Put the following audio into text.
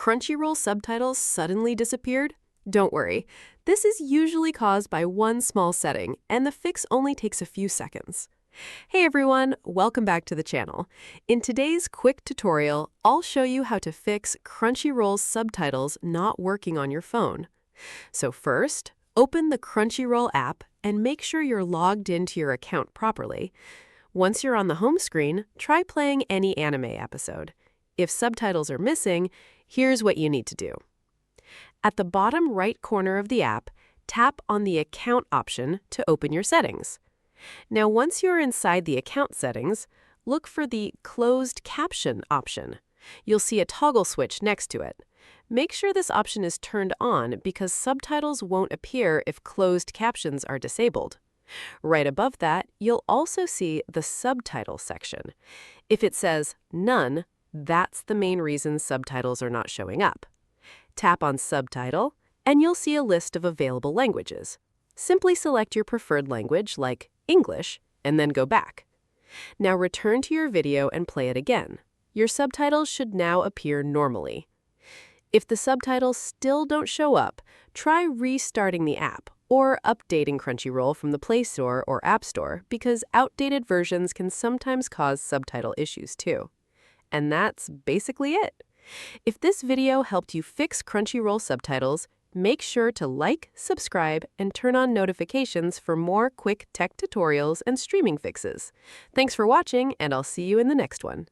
Crunchyroll subtitles suddenly disappeared? Don't worry. This is usually caused by one small setting, and the fix only takes a few seconds. Hey everyone, welcome back to the channel. In today's quick tutorial, I'll show you how to fix Crunchyroll's subtitles not working on your phone. So first, open the Crunchyroll app and make sure you're logged into your account properly. Once you're on the home screen, try playing any anime episode. If subtitles are missing, here's what you need to do. At the bottom right corner of the app, tap on the Account option to open your settings. Now, once you're inside the account settings, look for the Closed Caption option. You'll see a toggle switch next to it. Make sure this option is turned on because subtitles won't appear if closed captions are disabled. Right above that, you'll also see the Subtitle section. If it says None, that's the main reason subtitles are not showing up. Tap on Subtitle, and you'll see a list of available languages. Simply select your preferred language, like English, and then go back. Now return to your video and play it again. Your subtitles should now appear normally. If the subtitles still don't show up, try restarting the app or updating Crunchyroll from the Play Store or App Store because outdated versions can sometimes cause subtitle issues too. And that's basically it. If this video helped you fix Crunchyroll subtitles, make sure to like, subscribe, and turn on notifications for more quick tech tutorials and streaming fixes. Thanks for watching, and I'll see you in the next one.